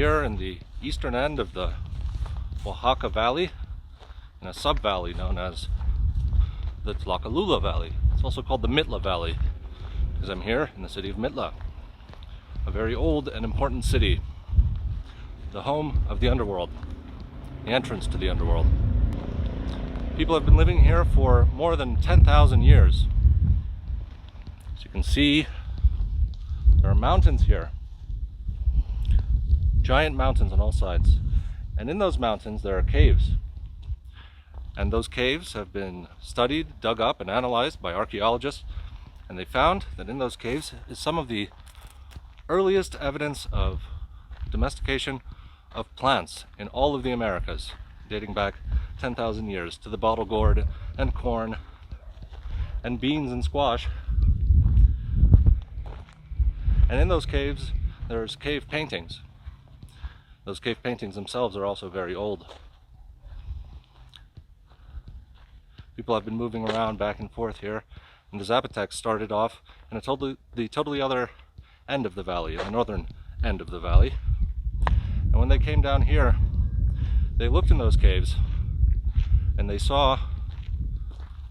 here in the eastern end of the Oaxaca Valley, in a sub-valley known as the Tlacalula Valley. It's also called the Mitla Valley, because I'm here in the city of Mitla, a very old and important city, the home of the Underworld, the entrance to the Underworld. People have been living here for more than 10,000 years. As you can see, there are mountains here, giant mountains on all sides, and in those mountains there are caves. And those caves have been studied, dug up, and analyzed by archaeologists, and they found that in those caves is some of the earliest evidence of domestication of plants in all of the Americas, dating back 10,000 years to the bottle gourd and corn and beans and squash. And in those caves there's cave paintings. Those cave paintings themselves are also very old. People have been moving around back and forth here, and the Zapotecs started off in the totally other end of the valley, the northern end of the valley. And when they came down here, they looked in those caves and they saw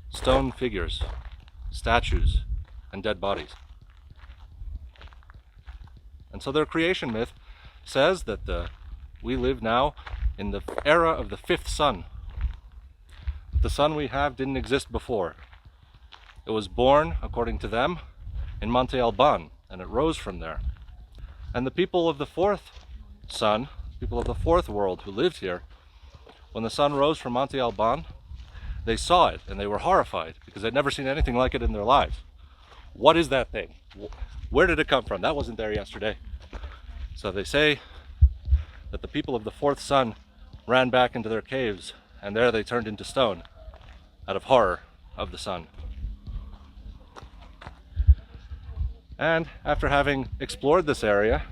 stone figures, statues, and dead bodies. And so their creation myth says that we live now in the era of the fifth sun. The sun we have didn't exist before. It was born, according to them, in Monte Alban, and it rose from there. And the people of the fourth sun, people of the fourth world who lived here, when the sun rose from Monte Alban, they saw it and they were horrified because they'd never seen anything like it in their lives. What is that thing? Where did it come from? That wasn't there yesterday. So they say that the people of the fourth sun ran back into their caves, and there they turned into stone out of horror of the sun. And after having explored this area,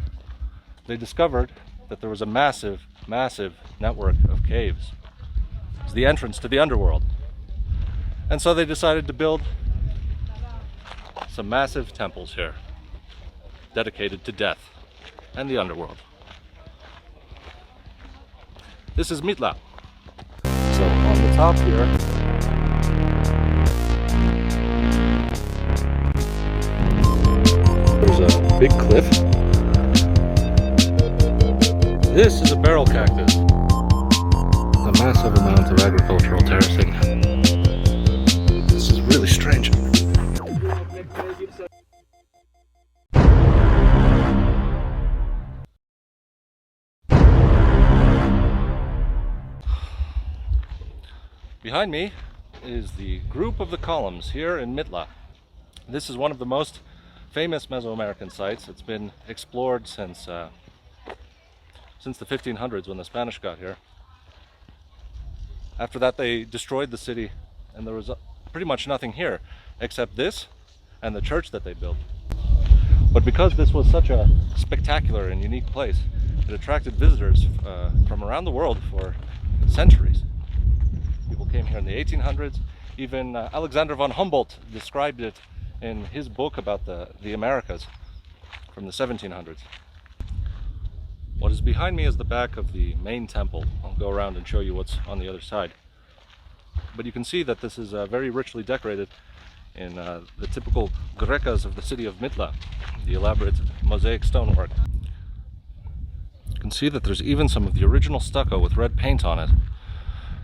they discovered that there was a massive, massive network of caves. It's the entrance to the Underworld. And so they decided to build some massive temples here, dedicated to death and the Underworld. This is Mitla. So on the top here, there's a big cliff. This is a barrel cactus. A massive amount of agricultural terracing. This is really strange. Behind me is the group of the columns here in Mitla. This is one of the most famous Mesoamerican sites. It's been explored since the 1500s when the Spanish got here. After that they destroyed the city and there was pretty much nothing here except this and the church that they built. But because this was such a spectacular and unique place, it attracted visitors from around the world for centuries. People came here in the 1800s. Even Alexander von Humboldt described it in his book about the Americas from the 1700s. What is behind me is the back of the main temple. I'll go around and show you what's on the other side. But you can see that this is very richly decorated in the typical grecas of the city of Mitla, the elaborate mosaic stonework. You can see that there's even some of the original stucco with red paint on it.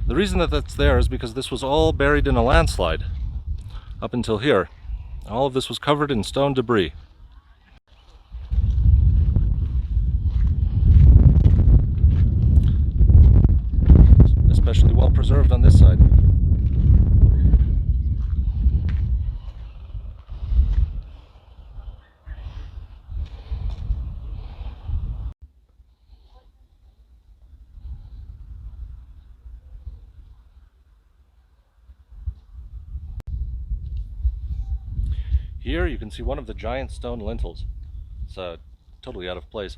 The reason that that's there is because this was all buried in a landslide up until here. All of this was covered in stone debris. Especially well preserved on this side. Here you can see one of the giant stone lintels. It's totally out of place.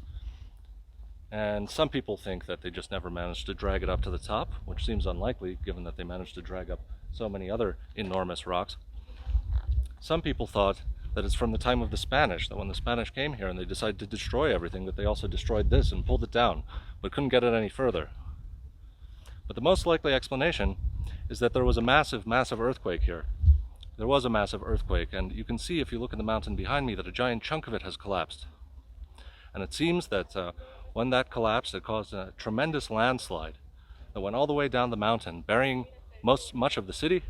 And some people think that they just never managed to drag it up to the top, which seems unlikely given that they managed to drag up so many other enormous rocks. Some people thought that it's from the time of the Spanish, that when the Spanish came here and they decided to destroy everything, that they also destroyed this and pulled it down, but couldn't get it any further. But the most likely explanation is that there was a massive, massive earthquake here. There was a massive earthquake, and you can see if you look at the mountain behind me that a giant chunk of it has collapsed. And it seems that when that collapsed, it caused a tremendous landslide that went all the way down the mountain, burying much of the city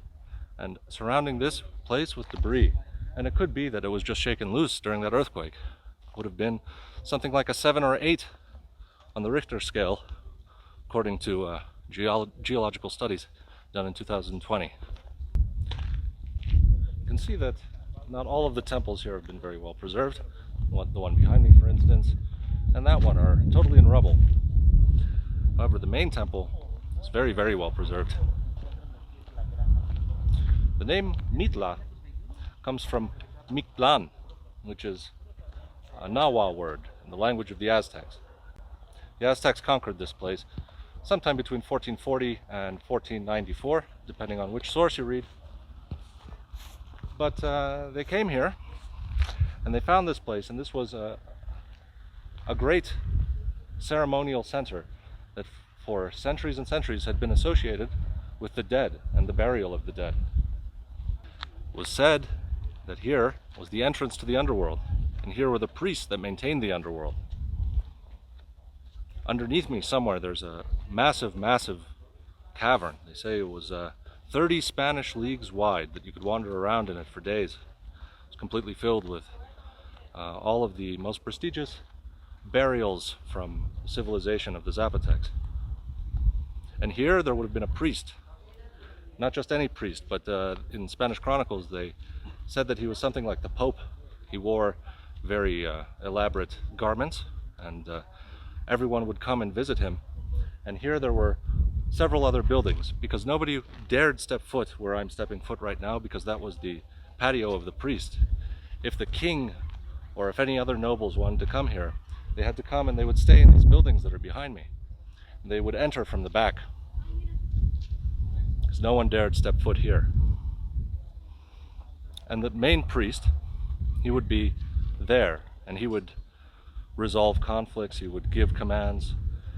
and surrounding this place with debris. And it could be that it was just shaken loose during that earthquake. It would have been something like a 7 or 8 on the Richter scale, according to geological studies done in 2020. You can see that not all of the temples here have been very well preserved. The one behind me, for instance, and that one are totally in rubble. However, the main temple is very, very well preserved. The name Mitla comes from Mictlan, which is a Nahuatl word in the language of the Aztecs. The Aztecs conquered this place sometime between 1440 and 1494, depending on which source you read. But they came here and they found this place, and this was a great ceremonial center that for centuries and centuries had been associated with the dead and the burial of the dead. It was said that here was the entrance to the underworld, and here were the priests that maintained the underworld. Underneath me somewhere there's a massive, massive cavern. They say it was 30 Spanish leagues wide, that you could wander around in it for days. It was completely filled with all of the most prestigious burials from the civilization of the Zapotecs. And here there would have been a priest. Not just any priest, but in Spanish chronicles they said that he was something like the Pope. He wore very elaborate garments, and everyone would come and visit him. And here there were several other buildings, because nobody dared step foot where I'm stepping foot right now, because that was the patio of the priest. If the king or if any other nobles wanted to come here, they had to come and they would stay in these buildings that are behind me. And they would enter from the back, because no one dared step foot here. And the main priest, he would be there, and he would resolve conflicts, he would give commands,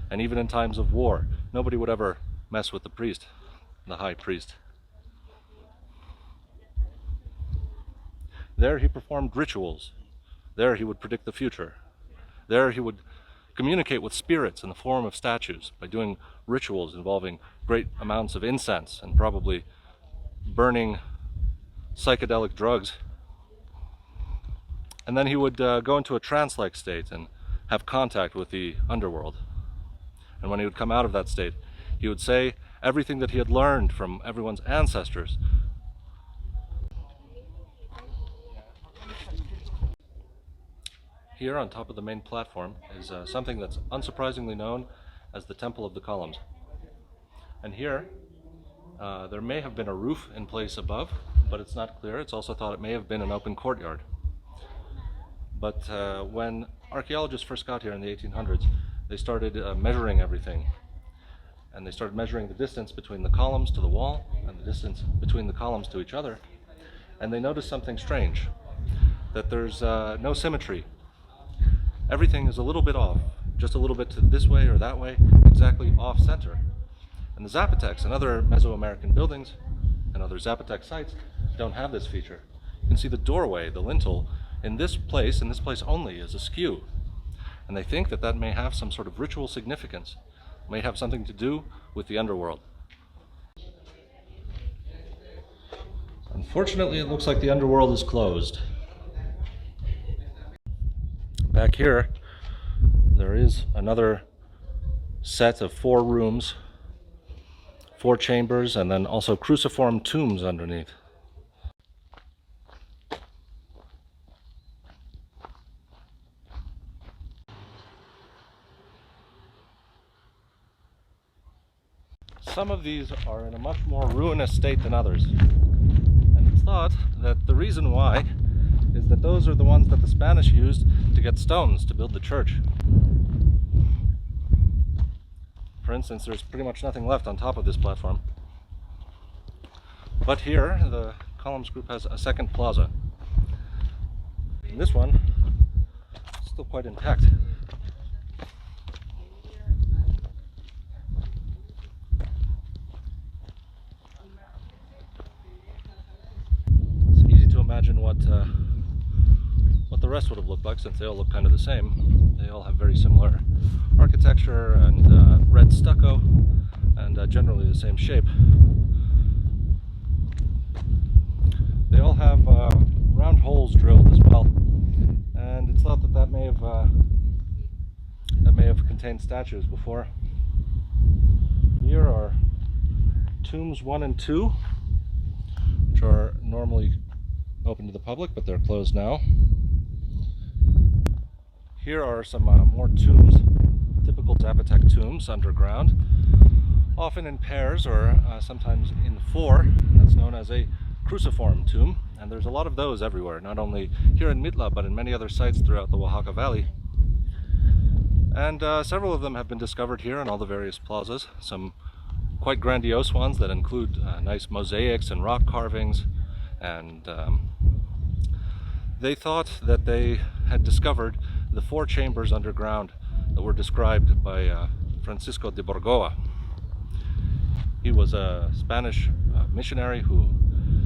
and even in times of war, nobody would ever mess with the priest, the high priest. There he performed rituals. There he would predict the future. There he would communicate with spirits in the form of statues by doing rituals involving great amounts of incense and probably burning psychedelic drugs. And then he would go into a trance-like state and have contact with the underworld. And when he would come out of that state, he would say everything that he had learned from everyone's ancestors. Here on top of the main platform is something that's unsurprisingly known as the Temple of the Columns. And here, there may have been a roof in place above, but it's not clear. It's also thought it may have been an open courtyard. But when archaeologists first got here in the 1800s, they started measuring everything. And they started measuring the distance between the columns to the wall and the distance between the columns to each other. And they noticed something strange, that there's no symmetry. Everything is a little bit off, just a little bit to this way or that way, exactly off center. And the Zapotecs and other Mesoamerican buildings and other Zapotec sites don't have this feature. You can see the doorway, the lintel, in this place only, is askew. And they think that that may have some sort of ritual significance, may have something to do with the underworld. Unfortunately, it looks like the underworld is closed. Back here, there is another set of 4 rooms, 4 chambers, and then also cruciform tombs underneath. Some of these are in a much more ruinous state than others. And it's thought that the reason why is that those are the ones that the Spanish used to get stones to build the church. For instance, there's pretty much nothing left on top of this platform. But here, the Columns Group has a second plaza. And this one is still quite intact. It's easy to imagine what the rest would have looked like, since they all look kind of the same. They all have very similar architecture and red stucco, and generally the same shape. They all have round holes drilled as well, and it's thought that that may have contained statues before. Here are tombs 1 and 2, which are normally open to the public, but they're closed now. Here are some more tombs, typical Zapotec tombs underground, often in pairs or sometimes in 4. That's known as a cruciform tomb, and there's a lot of those everywhere, not only here in Mitla but in many other sites throughout the Oaxaca Valley. And several of them have been discovered here in all the various plazas, some quite grandiose ones that include nice mosaics and rock carvings, and they thought that they had discovered the 4 chambers underground that were described by Francisco de Borgoa. He was a Spanish missionary who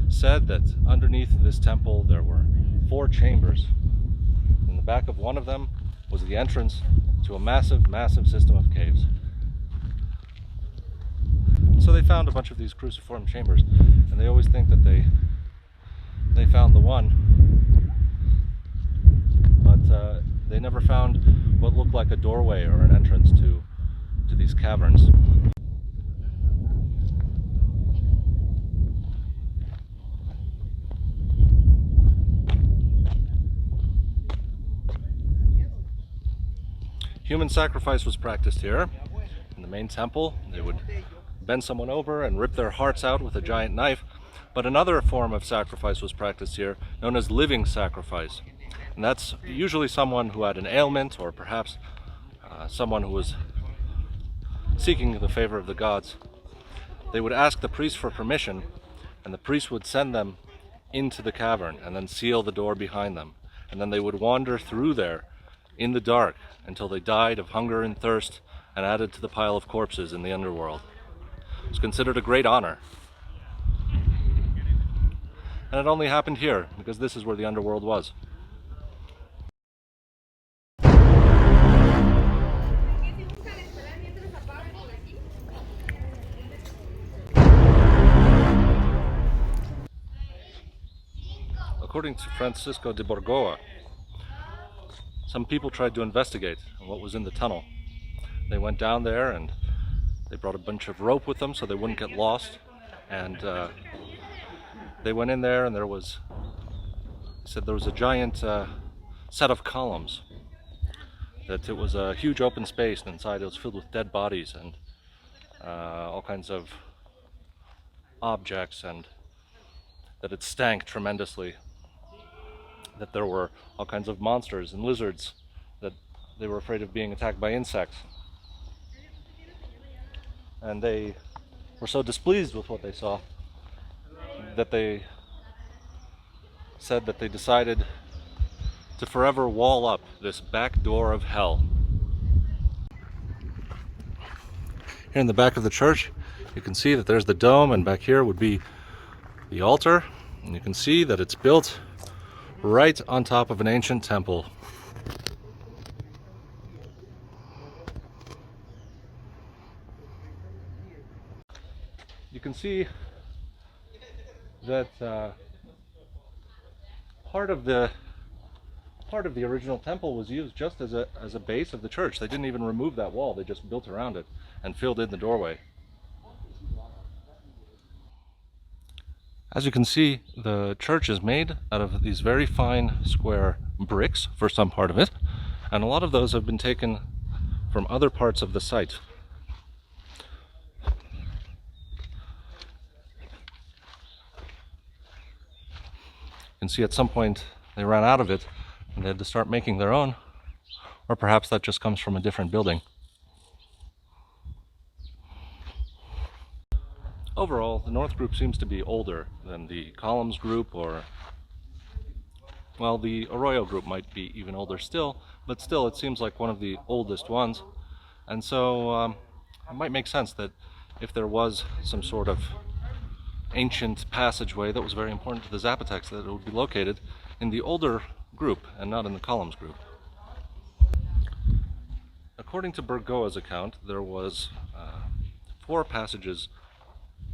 said that underneath this temple there were 4 chambers. In the back of one of them was the entrance to a massive, massive system of caves. So they found a bunch of these cruciform chambers, and they always think that they found the one, but they never found what looked like a doorway or an entrance to these caverns. Human sacrifice was practiced here. In the main temple, they would bend someone over and rip their hearts out with a giant knife. But another form of sacrifice was practiced here, known as living sacrifice. And that's usually someone who had an ailment, or perhaps someone who was seeking the favor of the gods. They would ask the priest for permission, and the priest would send them into the cavern and then seal the door behind them. And then they would wander through there in the dark until they died of hunger and thirst and added to the pile of corpses in the underworld. It was considered a great honor. And it only happened here because this is where the underworld was. According to Francisco de Borgoa, some people tried to investigate what was in the tunnel. They went down there and they brought a bunch of rope with them so they wouldn't get lost. And they went in there, and they said there was a giant set of columns. That it was a huge open space, and inside it was filled with dead bodies and all kinds of objects, and that it stank tremendously. That there were all kinds of monsters and lizards, that they were afraid of being attacked by insects. And they were so displeased with what they saw that they said that they decided to forever wall up this back door of hell. Here in the back of the church, you can see that there's the dome, and back here would be the altar, and you can see that it's built right on top of an ancient temple. You can see that part of the original temple was used just as a base of the church. They didn't even remove that wall, they just built around it and filled in the doorway. As you can see, the church is made out of these very fine square bricks for some part of it, and a lot of those have been taken from other parts of the site. You can see at some point they ran out of it and they had to start making their own, or perhaps that just comes from a different building. Overall, the North Group seems to be older than the Columns Group or Well, the Arroyo Group might be even older still, but still it seems like one of the oldest ones. And so it might make sense that if there was some sort of ancient passageway that was very important to the Zapotecs, that it would be located in the older group and not in the columns group. According to Burgoa's account, there was 4 passages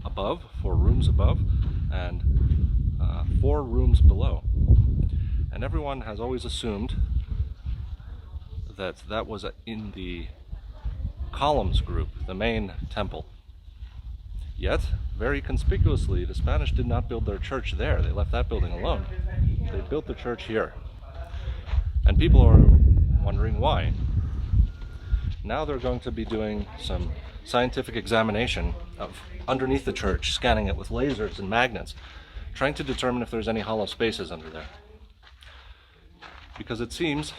above, 4 rooms above, and 4 rooms below. And everyone has always assumed that that was in the columns group, the main temple. Yet, very conspicuously, the Spanish did not build their church there. They left that building alone. They built the church here. And people are wondering why. Now they're going to be doing some scientific examination of underneath the church, scanning it with lasers and magnets, trying to determine if there's any hollow spaces under there. Because it seems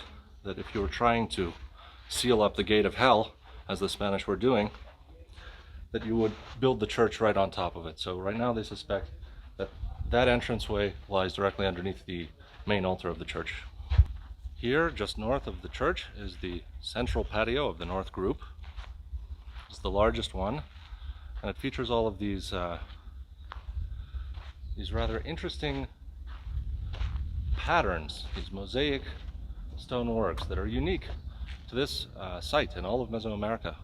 that if you were trying to seal up the gate of hell, as the Spanish were doing, that you would build the church right on top of it. So right now they suspect that that entranceway lies directly underneath the main altar of the church. Here, just north of the church, is the central patio of the North Group. It's the largest one, and it features all of these rather interesting patterns, these mosaic stone works that are unique to this site in all of Mesoamerica.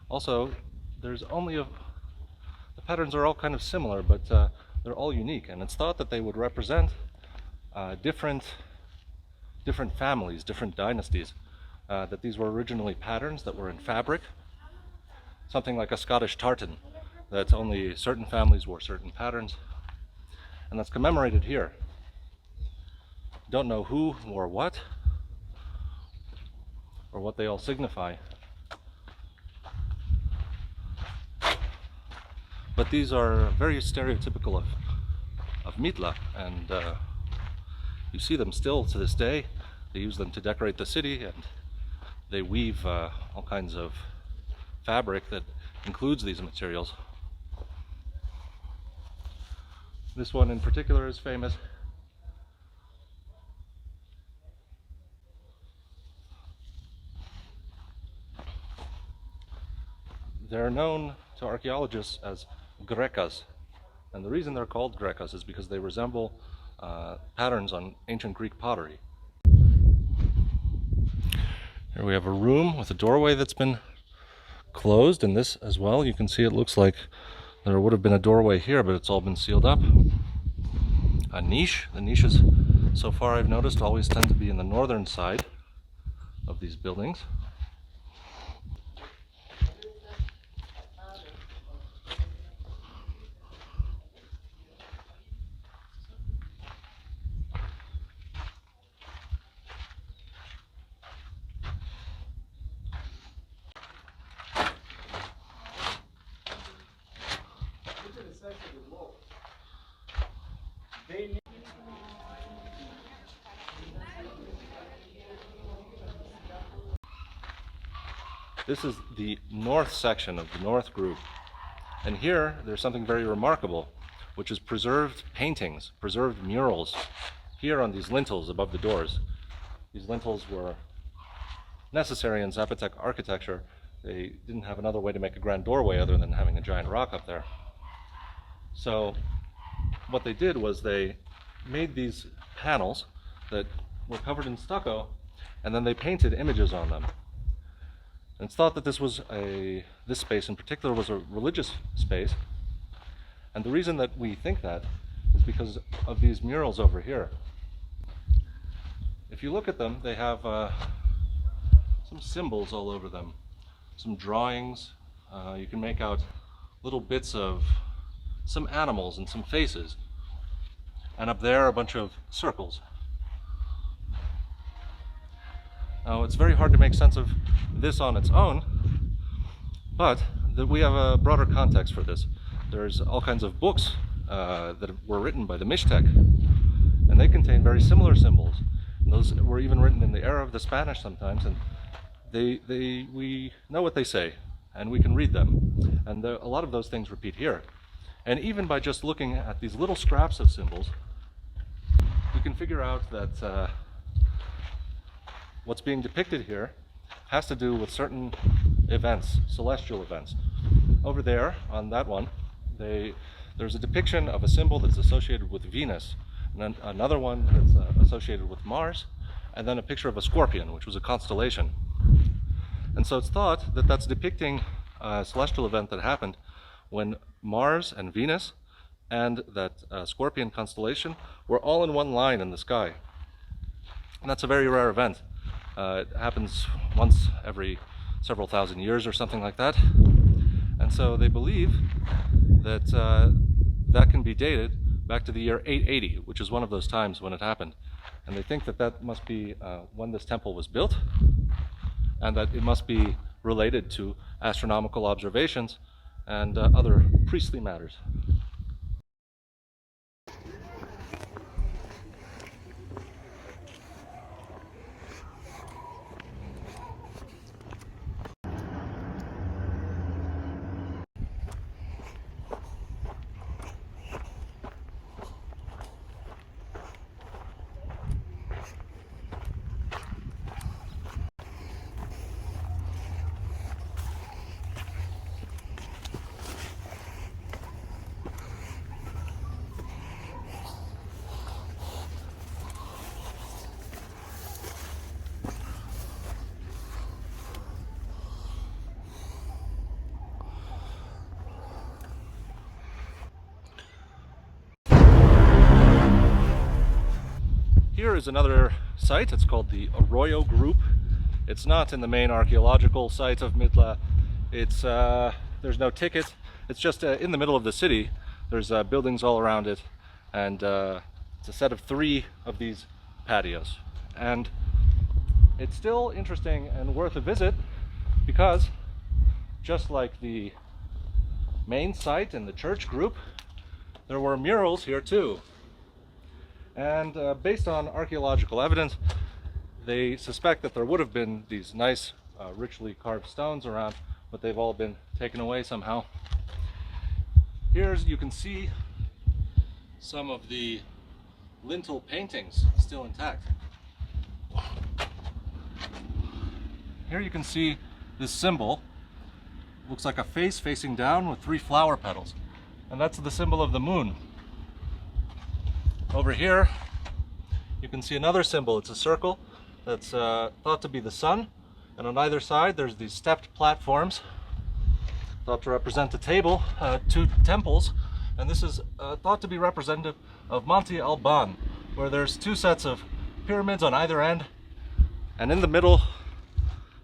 Also, there's only the patterns are all kind of similar, but they're all unique, and it's thought that they would represent different families, different dynasties, that these were originally patterns that were in fabric, something like a Scottish tartan, that only certain families wore certain patterns, and that's commemorated here. Don't know who wore what, or what they all signify, but these are very stereotypical of Mitla, and you see them still to this day. They use them to decorate the city, and they weave all kinds of fabric that includes these materials. This one in particular is famous. They're known to archaeologists as grecas, and the reason they're called grecas is because they resemble patterns on ancient Greek pottery. Here we have a room with a doorway that's been closed, and this as well, you can see it looks like there would have been a doorway here, but it's all been sealed up. A niche. The niches, so far I've noticed, always tend to be in the northern side of these buildings. This is the north section of the North Group, and here there's something very remarkable, which is preserved paintings, preserved murals here on these lintels above the doors. These lintels were necessary in Zapotec architecture. They didn't have another way to make a grand doorway other than having a giant rock up there. So what they did was they made these panels that were covered in stucco, and then they painted images on them. And it's thought that this space in particular was a religious space, and the reason that we think that is because of these murals over here. If you look at them, they have some symbols all over them, some drawings. You can make out little bits of some animals and some faces, and up there a bunch of circles. Now, it's very hard to make sense of this on its own, but we have a broader context for this. There's all kinds of books that were written by the Mixtec, and they contain very similar symbols. And those were even written in the era of the Spanish sometimes, and we know what they say, and we can read them. And a lot of those things repeat here. And even by just looking at these little scraps of symbols, we you can figure out that what's being depicted here has to do with certain events, celestial events. Over there, on that one, there's a depiction of a symbol that's associated with Venus, and then another one that's associated with Mars, and then a picture of a scorpion, which was a constellation. And so it's thought that that's depicting a celestial event that happened when Mars and Venus and that scorpion constellation were all in one line in the sky. And that's a very rare event. It happens once every several thousand years or something like that. And so they believe that that can be dated back to the year 880, which is one of those times when it happened. And they think that that must be when this temple was built, and that it must be related to astronomical observations and other priestly matters. Here is another site. It's called the Arroyo Group. It's not in the main archaeological site of Mitla. It's there's no ticket. It's just in the middle of the city. There's buildings all around it, and it's a set of 3 of these patios. And it's still interesting and worth a visit because, just like the main site in the church group, there were murals here too. And based on archaeological evidence, they suspect that there would have been these nice richly carved stones around, but they've all been taken away somehow. Here you can see some of the lintel paintings still intact. Here you can see this symbol. Looks like a face facing down with 3 flower petals, and that's the symbol of the moon. Over here you can see another symbol. It's a circle that's thought to be the sun, and on either side there's these stepped platforms thought to represent a table, 2 temples, and this is thought to be representative of Monte Alban, where there's 2 sets of pyramids on either end, and in the middle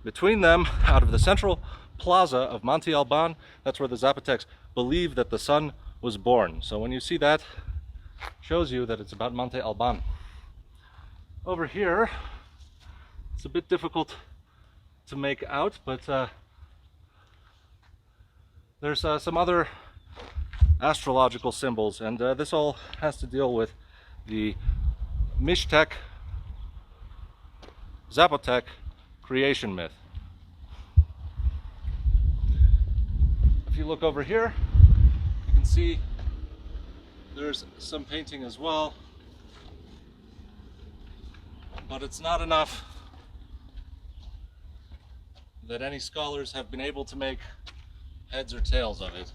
between them, out of the central plaza of Monte Alban, that's where the Zapotecs believe that the sun was born. So when you see that, shows you that it's about Monte Alban. Over here, it's a bit difficult to make out, but there's some other astrological symbols, and this all has to deal with the Mixtec Zapotec creation myth. If you look over here, you can see there's some painting as well, but it's not enough that any scholars have been able to make heads or tails of it.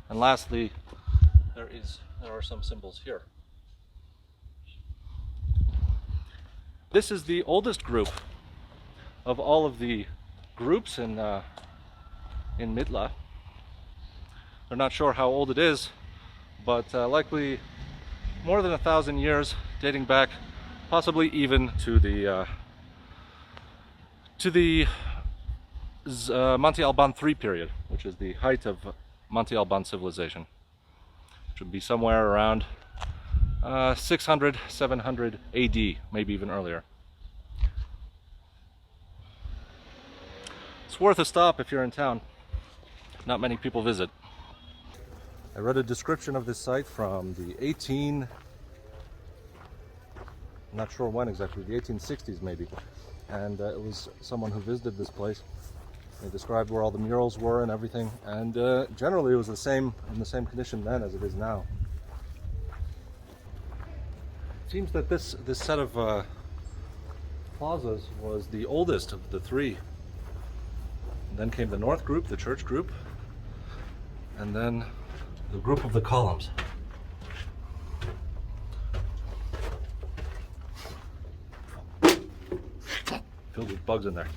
And lastly, there are some symbols here. This is the oldest group of all of the groups in Mitla. They're not sure how old it is, but likely more than 1,000 years, dating back possibly even to the Monte Alban III period, which is the height of Monte Alban civilization, which would be somewhere around 600, 700 AD, maybe even earlier. It's worth a stop if you're in town. Not many people visit. I read a description of this site from the I'm not sure when exactly, the 1860s maybe, and it was someone who visited this place. They described where all the murals were and everything, and generally it was in the same condition then as it is now. It seems that this set of plazas was the oldest of the three. And then came the North Group, the church group, and then the group of the columns. Filled with bugs in there.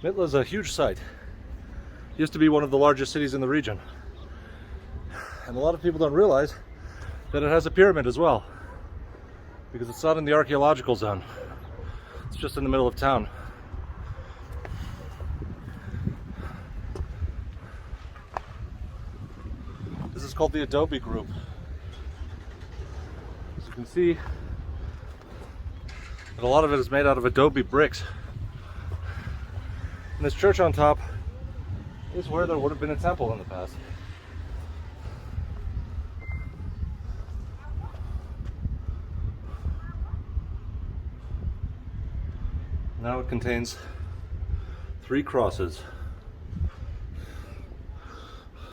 Mitla is a huge site. It used to be one of the largest cities in the region. And a lot of people don't realize that it has a pyramid as well, because it's not in the archaeological zone. It's just in the middle of town. This is called the Adobe Group. As you can see, that a lot of it is made out of adobe bricks. And this church on top is where there would have been a temple in the past. Now it contains 3 crosses.